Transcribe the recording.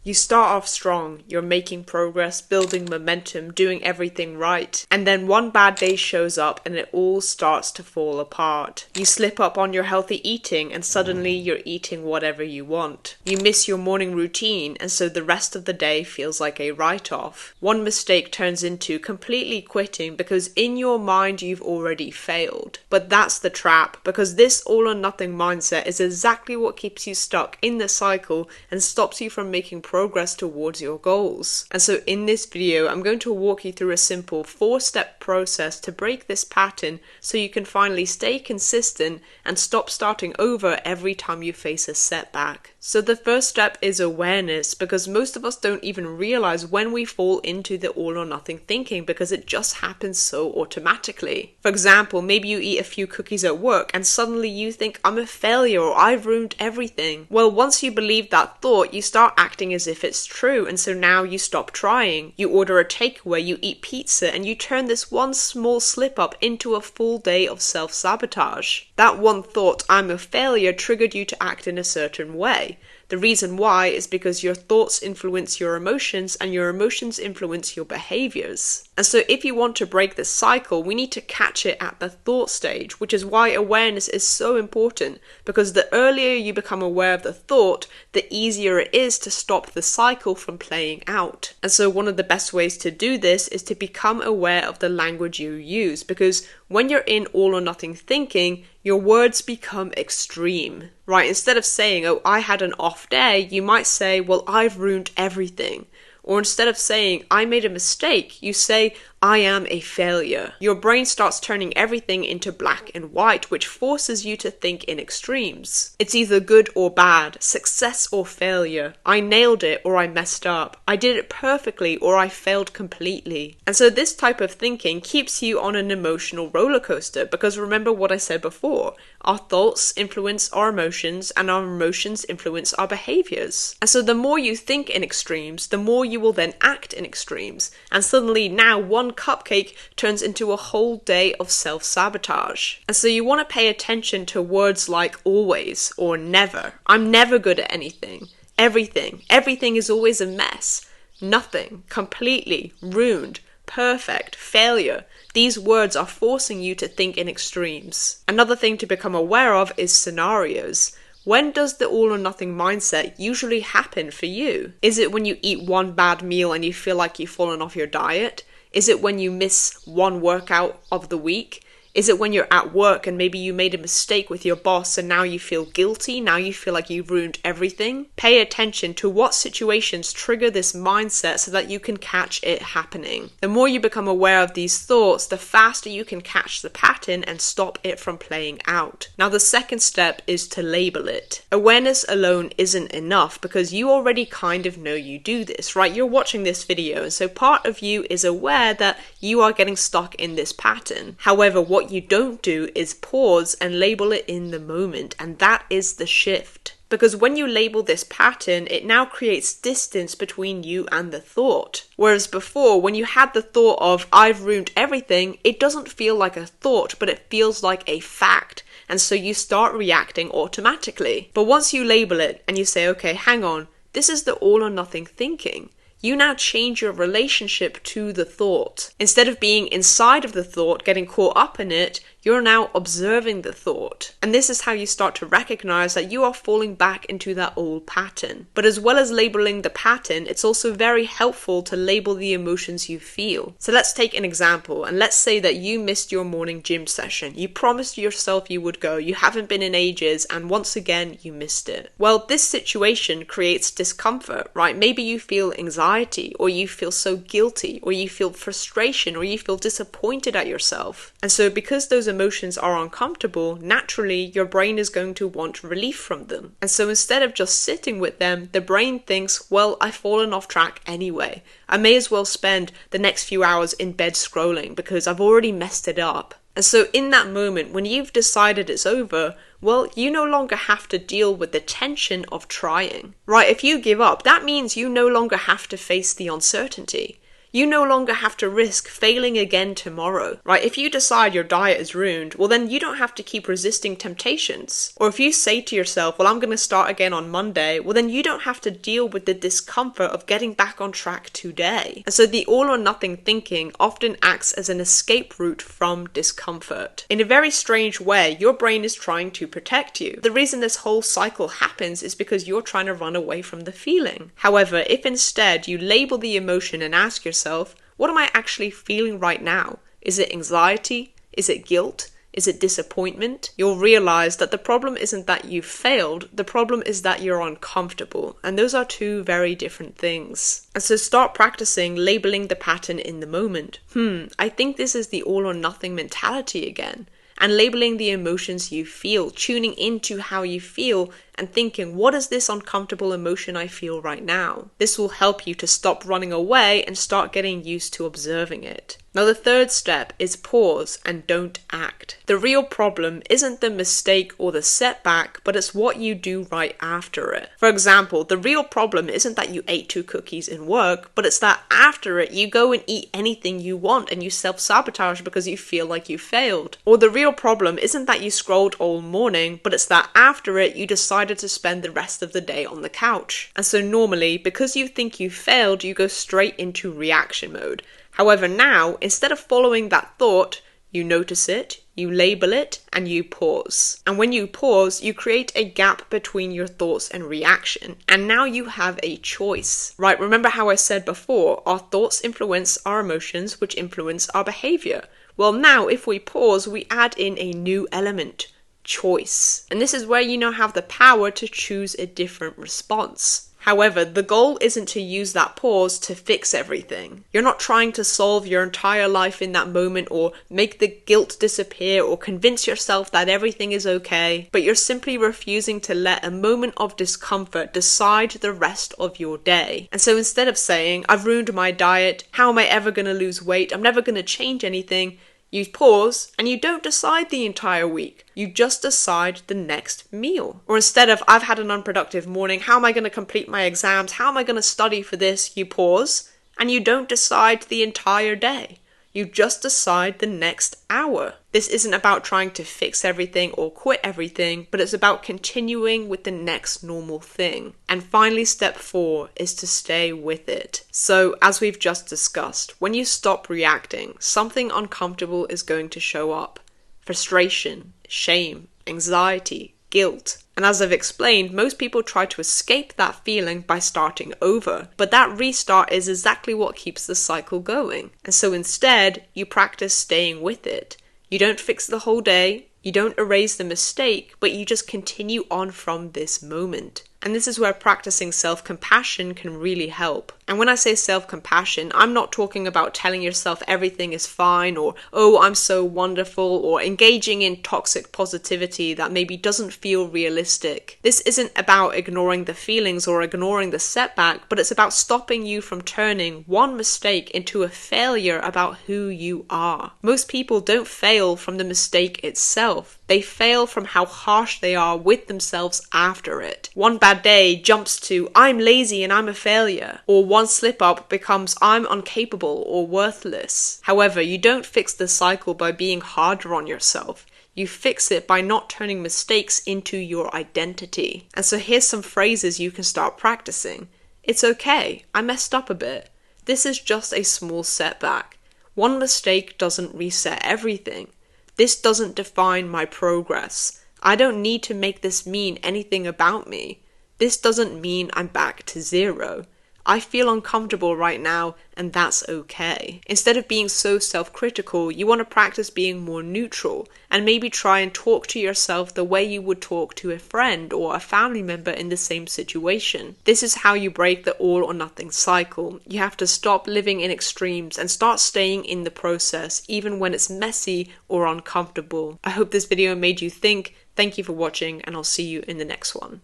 You start off strong, you're making progress, building momentum, doing everything right, and then one bad day shows up and it all starts to fall apart. You slip up on your healthy eating and suddenly you're eating whatever you want. You miss your morning routine and so the rest of the day feels like a write-off. One mistake turns into completely quitting because in your mind you've already failed. But that's the trap, because this all or nothing mindset is exactly what keeps you stuck in the cycle and stops you from making progress towards your goals. And so in this video, I'm going to walk you through a simple 4-step process to break this pattern so you can finally stay consistent and stop starting over every time you face a setback. So the first step is awareness, because most of us don't even realize when we fall into the all or nothing thinking because it just happens so automatically. For example, maybe you eat a few cookies at work and suddenly you think, I'm a failure or I've ruined everything. Well, once you believe that thought, you start acting as if it's true, and so now you stop trying. You order a takeaway, you eat pizza, and you turn this one small slip up into a full day of self-sabotage. That one thought, I'm a failure, triggered you to act in a certain way. The reason why is because your thoughts influence your emotions and your emotions influence your behaviors. And so if you want to break this cycle, we need to catch it at the thought stage, which is why awareness is so important, because the earlier you become aware of the thought, the easier it is to stop the cycle from playing out. And so one of the best ways to do this is to become aware of the language you use, because when you're in all or nothing thinking, your words become extreme, right? Instead of saying, oh, I had an off day, you might say, well, I've ruined everything. Or instead of saying, I made a mistake, you say, I am a failure. Your brain starts turning everything into black and white, which forces you to think in extremes. It's either good or bad, success or failure. I nailed it or I messed up. I did it perfectly or I failed completely. And so this type of thinking keeps you on an emotional roller coaster, because remember what I said before, our thoughts influence our emotions and our emotions influence our behaviors. And so the more you think in extremes, the more you will then act in extremes. And suddenly now one cupcake turns into a whole day of self-sabotage. And so you want to pay attention to words like always or never. I'm never good at anything. Everything is always a mess. Nothing, completely, ruined, perfect, failure. These words are forcing you to think in extremes. Another thing to become aware of is scenarios. When does the all or nothing mindset usually happen for you? Is it when you eat one bad meal and you feel like you've fallen off your diet? Is it when you miss one workout of the week? Is it when you're at work and maybe you made a mistake with your boss and now you feel guilty? Now you feel like you've ruined everything? Pay attention to what situations trigger this mindset so that you can catch it happening. The more you become aware of these thoughts, the faster you can catch the pattern and stop it from playing out. Now the second step is to label it. Awareness alone isn't enough, because you already kind of know you do this, right? You're watching this video, and so part of you is aware that you are getting stuck in this pattern. However, what you don't do is pause and label it in the moment, and that is the shift. Because when you label this pattern, it now creates distance between you and the thought. Whereas before, when you had the thought of, I've ruined everything, it doesn't feel like a thought, but it feels like a fact. And so you start reacting automatically. But once you label it and you say, okay, hang on, this is the all or nothing thinking. You now change your relationship to the thought. Instead of being inside of the thought, getting caught up in it, you're now observing the thought. And this is how you start to recognize that you are falling back into that old pattern. But as well as labeling the pattern, it's also very helpful to label the emotions you feel. So let's take an example, and let's say that you missed your morning gym session. You promised yourself you would go, you haven't been in ages, and once again, you missed it. Well, this situation creates discomfort, right? Maybe you feel anxiety, or you feel so guilty, or you feel frustration, or you feel disappointed at yourself. And so because those emotions are uncomfortable, naturally your brain is going to want relief from them. And so instead of just sitting with them, the brain thinks, well, I've fallen off track anyway. I may as well spend the next few hours in bed scrolling because I've already messed it up. And so in that moment, when you've decided it's over, well, you no longer have to deal with the tension of trying. Right, if you give up, that means you no longer have to face the uncertainty. You no longer have to risk failing again tomorrow, right? If you decide your diet is ruined, well then you don't have to keep resisting temptations. Or if you say to yourself, well, I'm going to start again on Monday, well then you don't have to deal with the discomfort of getting back on track today. And so the all or nothing thinking often acts as an escape route from discomfort. In a very strange way, your brain is trying to protect you. The reason this whole cycle happens is because you're trying to run away from the feeling. However, if instead you label the emotion and ask yourself, what am I actually feeling right now? Is it anxiety? Is it guilt? Is it disappointment? You'll realize that the problem isn't that you failed, the problem is that you're uncomfortable. And those are two very different things. And so start practicing labeling the pattern in the moment. I think this is the all or nothing mentality again. And labeling the emotions you feel, tuning into how you feel and thinking, what is this uncomfortable emotion I feel right now? This will help you to stop running away and start getting used to observing it. Now the third step is pause and don't act. The real problem isn't the mistake or the setback, but it's what you do right after it. For example, the real problem isn't that you ate 2 cookies in work, but it's that after it you go and eat anything you want and you self-sabotage because you feel like you failed. Or the real problem isn't that you scrolled all morning, but it's that after it you decided to spend the rest of the day on the couch. And so normally, because you think you failed, you go straight into reaction mode. However, now, instead of following that thought, you notice it, you label it, and you pause. And when you pause, you create a gap between your thoughts and reaction. And now you have a choice, right? Remember how I said before, our thoughts influence our emotions, which influence our behavior. Well, now if we pause, we add in a new element, choice. And this is where you now have the power to choose a different response. However, the goal isn't to use that pause to fix everything. You're not trying to solve your entire life in that moment or make the guilt disappear or convince yourself that everything is okay, but you're simply refusing to let a moment of discomfort decide the rest of your day. And so instead of saying, I've ruined my diet, how am I ever going to lose weight, I'm never going to change anything, you pause and you don't decide the entire week. You just decide the next meal. Or instead of, I've had an unproductive morning, how am I going to complete my exams? How am I going to study for this? You pause and you don't decide the entire day. You just decide the next hour. This isn't about trying to fix everything or quit everything, but it's about continuing with the next normal thing. And finally, step 4 is to stay with it. So, as we've just discussed, when you stop reacting, something uncomfortable is going to show up. Frustration, shame, anxiety, guilt. And as I've explained, most people try to escape that feeling by starting over. But that restart is exactly what keeps the cycle going. And so instead, you practice staying with it. You don't fix the whole day, you don't erase the mistake, but you just continue on from this moment. And this is where practicing self-compassion can really help. And when I say self-compassion, I'm not talking about telling yourself everything is fine or, oh, I'm so wonderful, or engaging in toxic positivity that maybe doesn't feel realistic. This isn't about ignoring the feelings or ignoring the setback, but it's about stopping you from turning one mistake into a failure about who you are. Most people don't fail from the mistake itself. They fail from how harsh they are with themselves after it. One bad day jumps to, I'm lazy and I'm a failure. Or one slip up becomes, I'm incapable or worthless. However, you don't fix the cycle by being harder on yourself. You fix it by not turning mistakes into your identity. And so here's some phrases you can start practicing. It's okay, I messed up a bit. This is just a small setback. One mistake doesn't reset everything. This doesn't define my progress. I don't need to make this mean anything about me. This doesn't mean I'm back to zero. I feel uncomfortable right now, and that's okay. Instead of being so self-critical, you want to practice being more neutral and maybe try and talk to yourself the way you would talk to a friend or a family member in the same situation. This is how you break the all or nothing cycle. You have to stop living in extremes and start staying in the process, even when it's messy or uncomfortable. I hope this video made you think. Thank you for watching, and I'll see you in the next one.